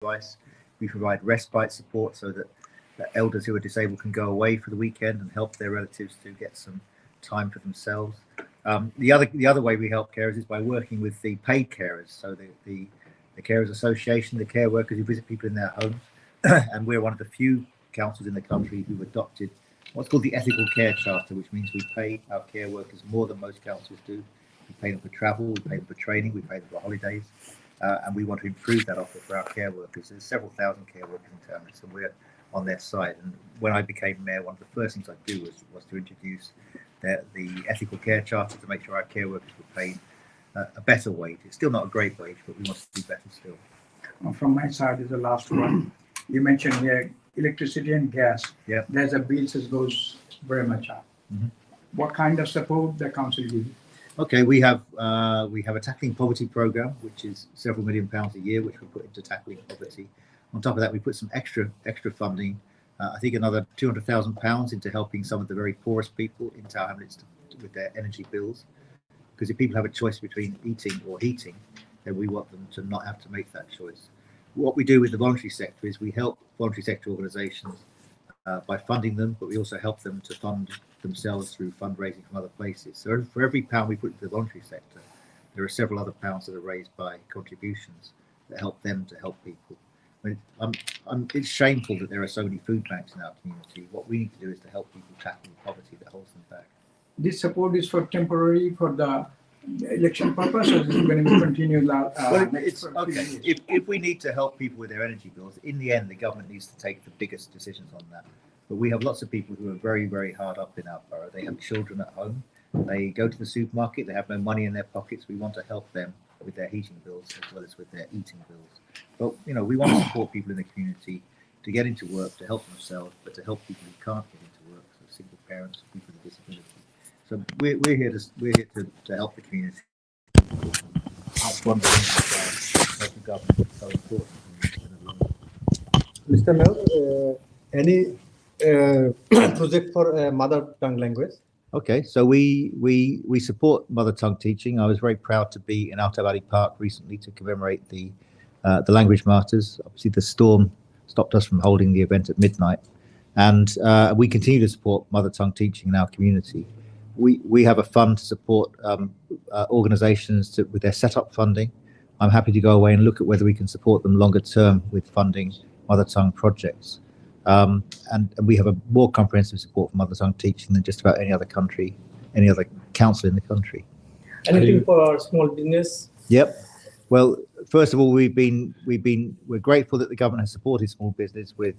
advice. We provide respite support so that elders who are disabled can go away for the weekend and help their relatives to get some time for themselves. The other way we help carers is by working with the paid carers, so the Carers Association, the care workers who visit people in their homes, and we're one of the few councils in the country who've adopted what's called the Ethical Care Charter, which means we pay our care workers more than most councils do. We pay them for travel, we pay them for training, we pay them for holidays, and we want to improve that offer for our care workers. There's several thousand care workers in town, so we're on their side. And when I became mayor, one of the first things I do was to introduce the Ethical Care Charter to make sure our care workers were paid a better wage. It's still not a great wage, but we want to do better still. From my side is the last one. You mentioned here electricity and gas. Yeah. There's a bill that goes very much up. Mm-hmm. What kind of support the council gives? Okay, we have a tackling poverty program, which is several £1 million a year, which we put into tackling poverty. On top of that, we put some extra funding. I think another £200,000 into helping some of the very poorest people in Tower Hamlets with their energy bills. Because if people have a choice between eating or heating, then we want them to not have to make that choice. What we do with the voluntary sector is we help voluntary sector organisations by funding them, but we also help them to fund themselves through fundraising from other places. So for every pound we put into the voluntary sector, there are several other pounds that are raised by contributions that help them to help people. It's shameful that there are so many food banks in our community. What we need to do is to help people tackle the poverty that holds them back. This support is for temporary for the election purpose, or is it going to continue? If we need to help people with their energy bills, in the end, the government needs to take the biggest decisions on that. But we have lots of people who are very, very hard up in our borough. They have children at home. They go to the supermarket. They have no money in their pockets. We want to help them with their heating bills as well as with their eating bills. But we want to support people in the community to get into work, to help themselves, but to help people who can't get into work, so single parents, people with disabilities. So we're here to help the community. That's one of the reasons why local government is so important. Mr. Mayor, any project for mother tongue language? Okay, so we support mother tongue teaching. I was very proud to be in Alto Valley Park recently to commemorate the language martyrs. Obviously, the storm stopped us from holding the event at midnight, and we continue to support mother tongue teaching in our community. We have a fund to support organisations with their setup funding. I'm happy to go away and look at whether we can support them longer term with funding mother tongue projects. And we have a more comprehensive support for mother tongue teaching than just about any other council in the country. Anything for small business? Yep. Well, first of all, we're grateful that the government has supported small business with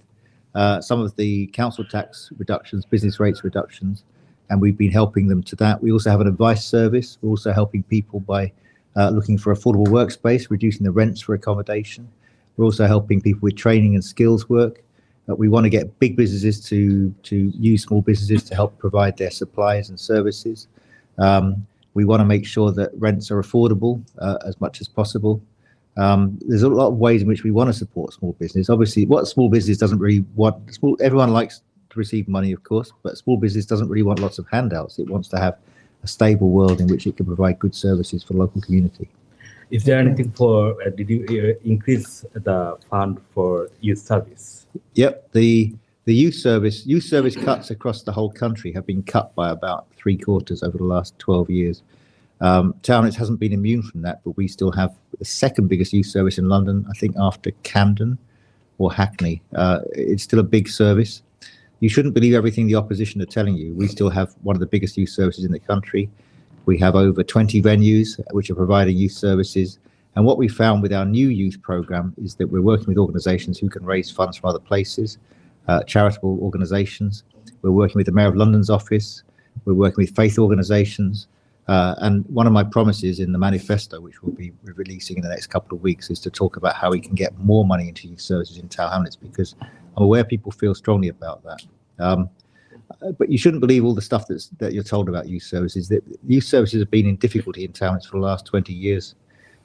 some of the council tax reductions, business rates reductions, and we've been helping them to that. We also have an advice service. We're also helping people by looking for affordable workspace, reducing the rents for accommodation. We're also helping people with training and skills work. We want to get big businesses to use small businesses to help provide their supplies and services. We want to make sure that rents are affordable as much as possible. There's a lot of ways in which we want to support small business. Obviously, what small business doesn't really want, everyone likes to receive money, of course, but small business doesn't really want lots of handouts. It wants to have a stable world in which it can provide good services for the local community. Is there anything for, did you increase the fund for youth service? Yep, the youth service cuts across the whole country have been cut by about 3/4 over the last 12 years. Townlets hasn't been immune from that, but we still have the second biggest youth service in London, I think after Camden or Hackney. It's still a big service. You shouldn't believe everything the opposition are telling you. We still have one of the biggest youth services in the country. We have over 20 venues which are providing youth services. And what we found with our new youth program is that we're working with organisations who can raise funds from other places, charitable organisations. We're working with the Mayor of London's office. We're working with faith organisations. And one of my promises in the manifesto, which we'll be releasing in the next couple of weeks, is to talk about how we can get more money into youth services in Tower Hamlets, because I'm aware people feel strongly about that. But you shouldn't believe all the stuff that you're told about youth services. That youth services have been in difficulty in Tower Hamlets for the last 20 years.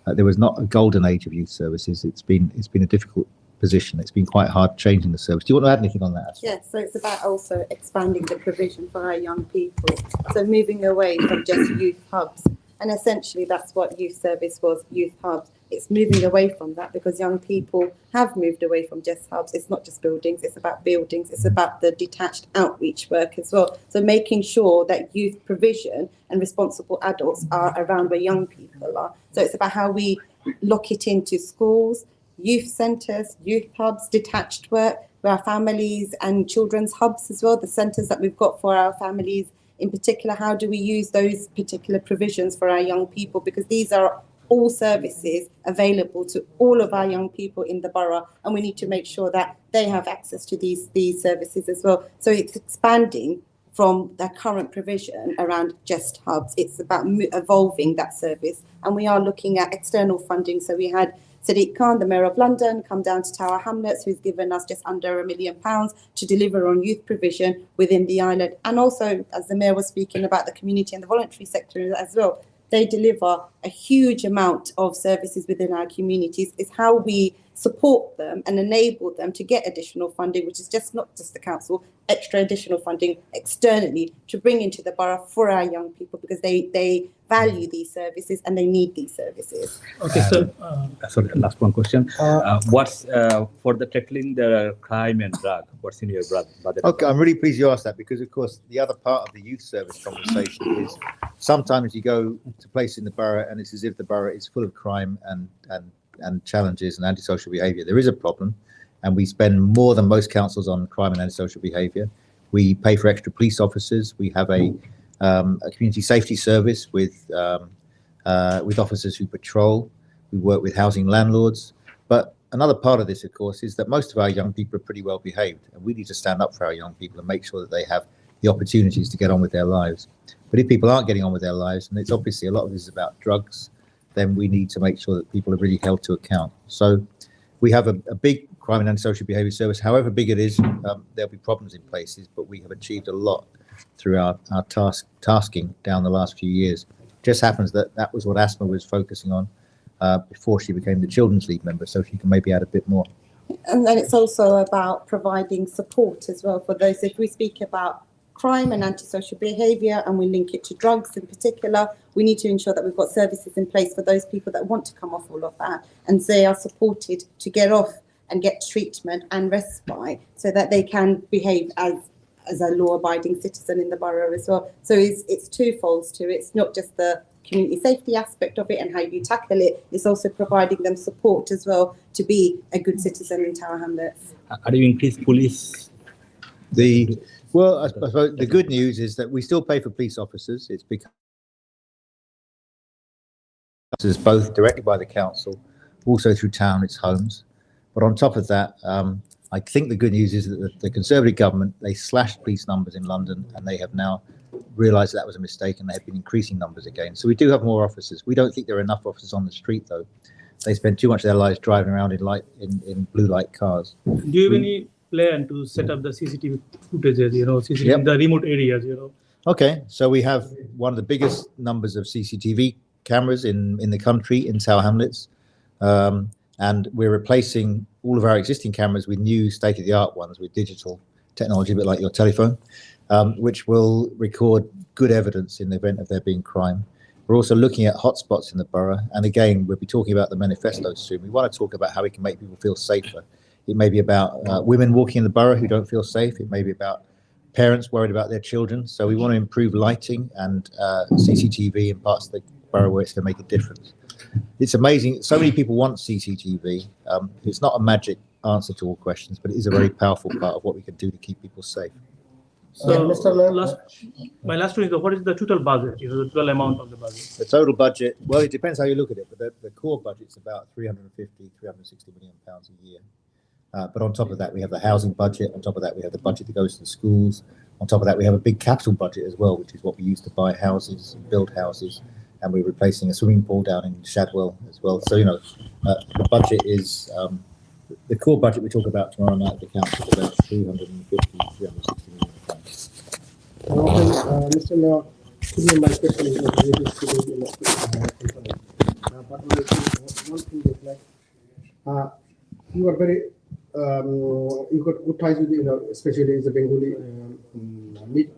There was not a golden age of youth services. It's been a difficult position. It's been quite hard changing the service. Do you want to add anything on that? Yes, so it's about also expanding the provision for our young people. So moving away from just youth hubs. And essentially that's what youth service was, youth hubs. it's moving away from that, because young people have moved away from just hubs. It's not just buildings, it's about buildings, it's about the detached outreach work as well. So making sure that youth provision and responsible adults are around where young people are. So it's about how we lock it into schools, youth centres, youth hubs, detached work, where our families and children's hubs as well, the centres that we've got for our families in particular. How do we use those particular provisions for our young people? Because these are all services available to all of our young people in the borough, and we need to make sure that they have access to these services as well. So it's expanding from the current provision around just hubs. It's about evolving that service, and we are looking at external funding. So we had Sadiq Khan, the Mayor of London, come down to Tower Hamlets, who's given us just under £1 million to deliver on youth provision within the island. And also, as the Mayor was speaking about the community and the voluntary sector as well, they deliver a huge amount of services within our communities. It's how we support them and enable them to get additional funding, which is not just the council, extra additional funding externally to bring into the borough for our young people, because they value these services and they need these services. Okay, so sorry, last one question. What's for the tackling the crime and drug? What's in your budget? Okay, I'm really pleased you asked that, because of course the other part of the youth service conversation is sometimes you go to places in the borough and it's as if the borough is full of crime and challenges and antisocial behaviour. There is a problem, and we spend more than most councils on crime and antisocial behaviour. We pay for extra police officers. We have a community safety service with officers who patrol. We work with housing landlords. But another part of this, of course, is that most of our young people are pretty well behaved, and we need to stand up for our young people and make sure that they have the opportunities to get on with their lives. But if people aren't getting on with their lives, and it's obviously a lot of this is about drugs, then we need to make sure that people are really held to account. So we have a big crime and antisocial behaviour service. However big it is, there'll be problems in places, but we have achieved a lot through our tasking down the last few years. It just happens that was what Asma was focusing on before she became the Children's League member, so she can maybe add a bit more. And then it's also about providing support as well for those. If we speak about crime and antisocial behaviour and we link it to drugs in particular, we need to ensure that we've got services in place for those people that want to come off all of that, and they are supported to get off and get treatment and respite so that they can behave as a law-abiding citizen in the borough as well. So it's twofold to it. It's not just the community safety aspect of it and how you tackle it, it's also providing them support as well to be a good citizen in Tower Hamlets. How do you increase police? Well, I suppose the good news is that we still pay for police officers. It's because both directly by the council, also through town, its homes. But on top of that, I think the good news is that the Conservative government, they slashed police numbers in London, and they have now realised that was a mistake, and they have been increasing numbers again. So we do have more officers. We don't think there are enough officers on the street, though. They spend too much of their lives driving around in blue light cars. Do you have any plan to set up the CCTV footages, CCTV in the remote areas, Okay, so we have one of the biggest numbers of CCTV cameras in the country in Tower Hamlets, and we're replacing all of our existing cameras with new state-of-the-art ones with digital technology, a bit like your telephone, which will record good evidence in the event of there being crime. We're also looking at hotspots in the borough, and again, we'll be talking about the manifesto soon. We want to talk about how we can make people feel safer. It may be about women walking in the borough who don't feel safe. It may be about parents worried about their children. So we want to improve lighting and CCTV in parts of the borough where it's going to make a difference. It's amazing. So many people want CCTV. It's not a magic answer to all questions, but it is a very powerful part of what we can do to keep people safe. So my last one is, what is the total budget, the total amount of the budget? The total budget, well, it depends how you look at it, but the core budget's about 350, 360 million pounds a year. But on top of that, we have the housing budget. On top of that, we have the budget that goes to the schools. On top of that, we have a big capital budget as well, which is what we use to buy houses and build houses. And we're replacing a swimming pool down in Shadwell as well. So, the budget is, the core budget we talk about tomorrow night at the council is about 350, 360 million pounds. Mr. Mayor, my question is not related to the but one thing is like, you are very, you got good ties with, especially the Bengali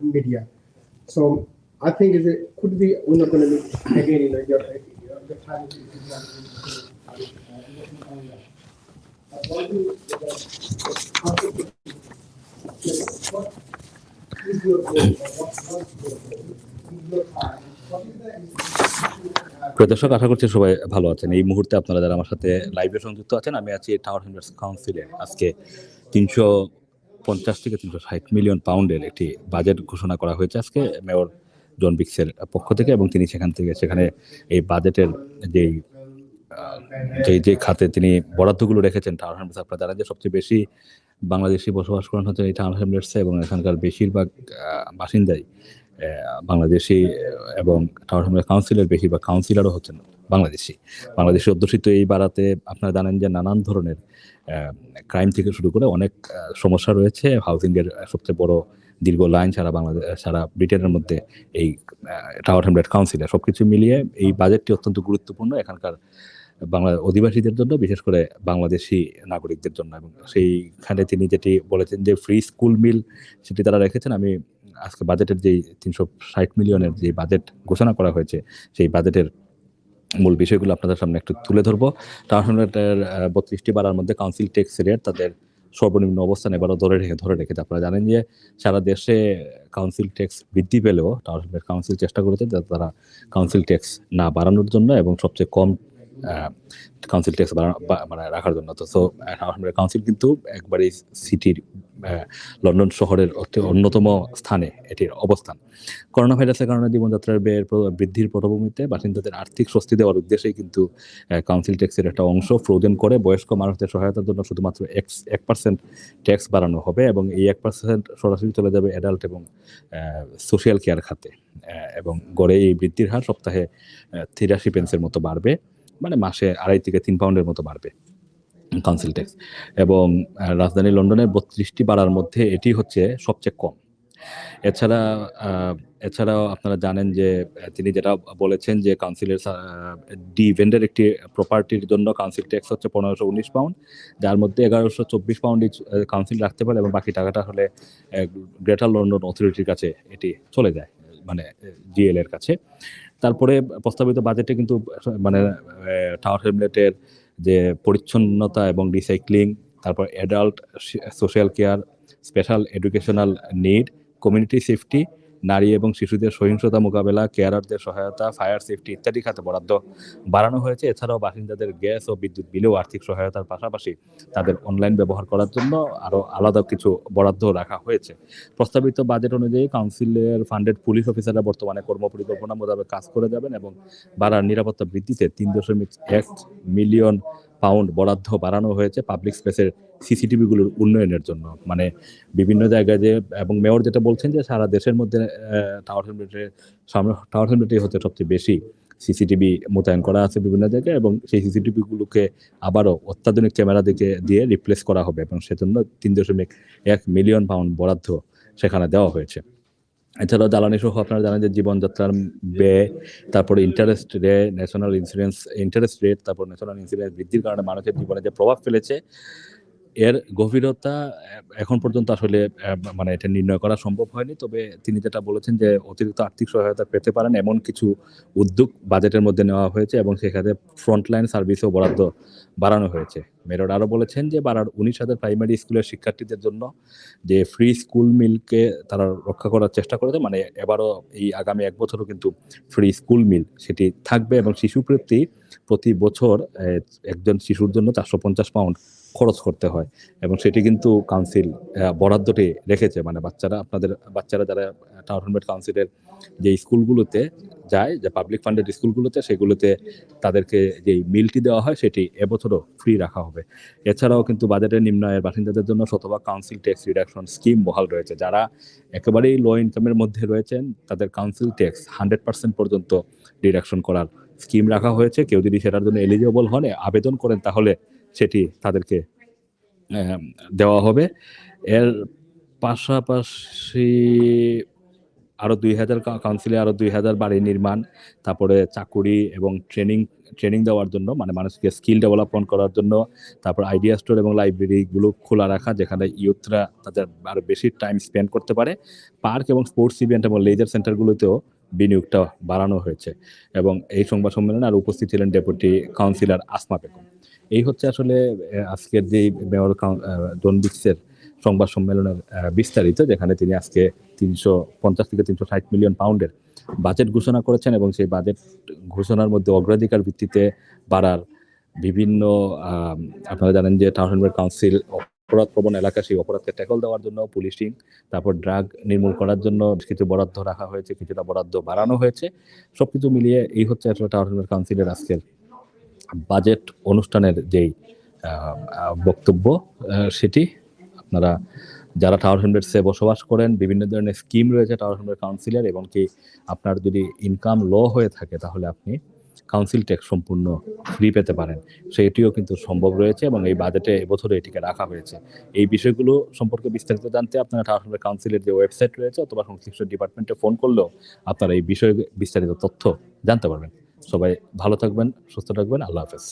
media. So I think could be we're not going to meet again, your time is প্রিয় দর্শক, আশা করছি সবাই ভালো আছেন। এই মুহূর্তে আপনারা যারা আমার সাথে লাইভে সংযুক্ত আছেন, আমি আছি টাওয়ার হ্যামলেটস কাউন্সিলে। আজকে 350 থেকে 360 মিলিয়ন পাউন্ডের একটি বাজেট ঘোষণা করা হয়েছে আজকে মেয়র জন বিক্সের পক্ষ থেকে, এবং তিনি সেখানে এই বাজেটের যেই যে খাতে তিনি বরাদ্দগুলো রেখেছেন টাওয়ার হ্যামলেটস, আপনারা জানেন যে সবচেয়ে বেশি বাংলাদেশি বসবাস করেন হচ্ছে এই টাওয়ার হ্যামলেটসে, এবং এখানকার বেশিরভাগ বাসিন্দাই বাংলাদেশি, এবং টাওয়ার হ্যামলেটস কাউন্সিলের বেশিরভাগ কাউন্সিলরও হচ্ছেন বাংলাদেশি অধ্যুষিত। এই বাড়াতে আপনারা জানেন যে নানান ধরনের ক্রাইম থেকে শুরু করে অনেক সমস্যা রয়েছে। হাউজিংয়ের সবচেয়ে বড় দীর্ঘ লাইন সারা ব্রিটেনের মধ্যে এই টাওয়ার হ্যামলেটস কাউন্সিলে। সবকিছু মিলিয়ে এই বাজেটটি অত্যন্ত গুরুত্বপূর্ণ এখানকার বাংলা অধিবাসীদের জন্য, বিশেষ করে বাংলাদেশি নাগরিকদের জন্য। এবং সেইখানে তিনি যেটি বলেছেন যে ফ্রি স্কুল মিল সেটি তারা রেখেছেন। আমি আজকে বাজেটের যেই 360 মিলিয়নের যে বাজেট ঘোষণা করা হয়েছে সেই বাজেটের মূল বিষয়গুলো আপনাদের সামনে একটু তুলে ধরবো। টাওয়ার হ্যামলেটের 32টি পাড়ার মধ্যে কাউন্সিল ট্যাক্স রেট তাদের সর্বনিম্ন অবস্থান এবারও ধরে রেখেছে। আপনারা জানেন যে সারা দেশে কাউন্সিল ট্যাক্স বৃদ্ধি পেলেও টাওয়ার হ্যামলেট কাউন্সিল চেষ্টা করেছে যাতে তারা কাউন্সিল ট্যাক্স না বাড়ানোর জন্য এবং সবচেয়ে কম কাউন্সিল ট্যাক্স মানে রাখার জন্য। তো টাওয়ার হ্যামলেট কাউন্সিল কিন্তু একবারে সিটির লন্ডন শহরের অন্যতম স্থানে এটির অবস্থান। করোনা ভাইরাসের কারণে জীবনযাত্রার ব্যয়ের বৃদ্ধির পটভূমিতে বাসিন্দাদের আর্থিক স্বস্তি দেওয়ার উদ্দেশ্যেই কিন্তু কাউন্সিল ট্যাক্সের একটা অংশ ফ্রোজেন করে বয়স্ক মানুষদের সহায়তার জন্য শুধুমাত্র 1% ট্যাক্স বাড়ানো হবে, এবং এই 1% সরাসরি চলে যাবে অ্যাডাল্ট এবং সোশ্যাল কেয়ার খাতে। এবং গড়ে এই বৃদ্ধির হার সপ্তাহে 83 পেন্সের মতো বাড়বে, মানে মাসে 2.5 থেকে 3 পাউন্ডের মতো বাড়বে কাউন্সিল ট্যাক্স। এবং রাজধানী লন্ডনের 32টি পাড়ার মধ্যে এটি হচ্ছে সবচেয়ে কম। এছাড়াও আপনারা জানেন যে তিনি যেটা বলেছেন যে কাউন্সিলের ডিভেন্ডের একটি প্রপার্টির জন্য কাউন্সিল ট্যাক্স হচ্ছে 1519 পাউন্ড, যার মধ্যে 1124 পাউন্ড কাউন্সিল রাখতে পারে, এবং বাকি টাকাটা হলে গ্রেটার লন্ডন অথরিটির কাছে এটি চলে যায়, মানে জিএল এর কাছে। তারপরে প্রস্তাবিত বাজেটে কিন্তু মানে টাওয়ার হ্যামলেটের যে পরিচ্ছন্নতা এবং রিসাইক্লিং, তারপর adult social care, special educational need, community safety, নারী এবং শিশুদের সহিংসতা মোকাবেলা, কেয়ারারদের সহায়তা, ফায়ার সেফটি ইত্যাদি খাতে বরাদ্দ বাড়ানো হয়েছে। এছাড়াও বাসিন্দাদের গ্যাস ও বিদ্যুৎ বিলেও আর্থিক সহায়তার পাশাপাশি তাদের অনলাইন ব্যবহার করার জন্য আরও আলাদা কিছু বরাদ্দ রাখা হয়েছে। প্রস্তাবিত বাজেট অনুযায়ী কাউন্সিলের ফান্ডেড পুলিশ অফিসাররা বর্তমানে কর্মপরিকল্পনা মোতাবেক কাজ করে যাবেন, এবং বাড়ার নিরাপত্তা বৃদ্ধিতে 3.1 মিলিয়ন পাউন্ড বরাদ্দ বাড়ানো হয়েছে পাবলিক স্পেসের সিসিটিভিগুলোর উন্নয়নের জন্য। মানে বিভিন্ন জায়গায় যে, এবং মেয়র যেটা বলছেন যে সারা দেশের মধ্যে টাওয়ার হ্যামলেটে হচ্ছে সবচেয়ে বেশি সিসিটিভি মোতায়েন করা আছে বিভিন্ন জায়গায়, এবং সেই সিসিটিভিগুলোকে আবারও অত্যাধুনিক ক্যামেরা দিয়ে রিপ্লেস করা হবে, এবং সেজন্য 3.1 মিলিয়ন পাউন্ড বরাদ্দ সেখানে দেওয়া হয়েছে। এছাড়াও জ্বালানি সহ আপনারা জানেন যে জীবনযাত্রার ব্যয়, তারপরে ইন্টারেস্ট রেট, ন্যাশনাল ইন্স্যুরেন্স বৃদ্ধির কারণে মানুষের জীবনে যে প্রভাব ফেলেছে এর গভীরতা এখন পর্যন্ত আসলে মানে এটা নির্ণয় করা সম্ভব হয়নি। তবে তিনি যেটা বলেছেন যে অতিরিক্ত আর্থিক সহায়তা পেতে পারেন এমন কিছু উদ্যোগ বাজেটের মধ্যে নেওয়া হয়েছে, এবং সেখানে ফ্রন্টলাইন সার্ভিসও বরাদ্দ বাড়ানো হয়েছে। মেয়র আরও বলেছেন যে 19,000 প্রাইমারি স্কুলের শিক্ষার্থীদের জন্য যে ফ্রি স্কুল মিলকে তারা রক্ষা করার চেষ্টা করেছে, মানে এবারও এই আগামী 1 বছরও কিন্তু ফ্রি স্কুল মিল সেটি থাকবে, এবং শিশু প্রতি বছর একজন শিশুর জন্য 450 পাউন্ড খরচ করতে হয়, এবং সেটি কিন্তু কাউন্সিল বরাদ্দটি রেখেছে। মানে বাচ্চারা যারা টাওয়ার হ্যামলেট কাউন্সিলের যে স্কুলগুলোতে যায়, যে পাবলিক ফান্ডেড স্কুলগুলোতে, সেগুলোতে তাদেরকে যে মিলটি দেওয়া হয় সেটি এবছরও ফ্রি রাখা হবে। এছাড়াও কিন্তু বাজেটের নিম্ন আয়ের বাসিন্দাদের জন্য শতভাগ কাউন্সিল ট্যাক্স রিডাকশন স্কিম বহাল রয়েছে। যারা একেবারেই লো ইনকামের মধ্যে রয়েছেন তাদের কাউন্সিল ট্যাক্স 100% পর্যন্ত ডিডাকশন করার স্কিম রাখা হয়েছে। কেউ যদি সেটার জন্য এলিজিবল হন, আবেদন করেন, তাহলে সেটি তাদেরকে দেওয়া হবে। এর পাশাপাশি আরও 2000 কাউন্সিলে আরও 2000 বাড়ি নির্মাণ, তারপরে চাকুরি এবং ট্রেনিং দেওয়ার জন্য, মানে মানুষকে স্কিল ডেভেলপমেন্ট করার জন্য, তারপর আইডিয়া স্টোর এবং লাইব্রেরিগুলো খোলা রাখা যেখানে ইউথরা তাদের আরও বেশি টাইম স্পেন্ড করতে পারে। পার্ক এবং স্পোর্টস ইভেন্ট এবং লেজার সেন্টারগুলোতেও বিনিয়োগটা বাড়ানো হয়েছে। এবং এই সংবাদ সম্মেলনে আর উপস্থিত ছিলেন ডেপুটি কাউন্সিলর আসমা বেগম। এই হচ্ছে আসলে আজকের যে মেয়র জন বিক্সের সংবাদ সম্মেলনের বিস্তারিত, যেখানে তিনি আজকে 350 থেকে 360 মিলিয়ন পাউন্ডের বাজেট ঘোষণা করেছেন এবং সেই বাজেট ঘোষণার মধ্যে অগ্রাধিকার ভিত্তিতে বাড়ার বিভিন্ন আপনারা জানেন যে টাউন অ্যান্ড কাউন্সিল অপরাধ প্রবণ এলাকা, সেই অপরাধকে ট্যাকল দেওয়ার জন্য পুলিশিং, তারপর ড্রাগ নির্মূল করার জন্য কিছু বরাদ্দ রাখা হয়েছে, কিছুটা বরাদ্দ বাড়ানো হয়েছে। সবকিছু মিলিয়ে এই হচ্ছে আসলে টাউন অ্যান্ড কাউন্সিলের আজকের বাজেট অনুষ্ঠানের যেই বক্তব্য সেটি। আপনারা যারা টাওয়ার হ্যামলেটসে বসবাস করেন, বিভিন্ন ধরনের স্কিম রয়েছে টাওয়ার হ্যামলেট কাউন্সিলের, এবং কি আপনার যদি ইনকাম লো হয়ে থাকে তাহলে আপনি কাউন্সিল ট্যাক্স সম্পূর্ণ ফ্রি পেতে পারেন, সেটিও কিন্তু সম্ভব রয়েছে এবং এই বাজেটে এবছরে এটিকে রাখা হয়েছে। এই বিষয়গুলো সম্পর্কে বিস্তারিত জানতে আপনারা টাওয়ার হ্যামলেট কাউন্সিলের যে ওয়েবসাইট রয়েছে অথবা সংশ্লিষ্ট ডিপার্টমেন্টে ফোন করলেও আপনারা এই বিষয়ে বিস্তারিত তথ্য জানতে পারবেন। সবাই ভালো থাকবেন, সুস্থ থাকবেন, আল্লাহ হাফেজ।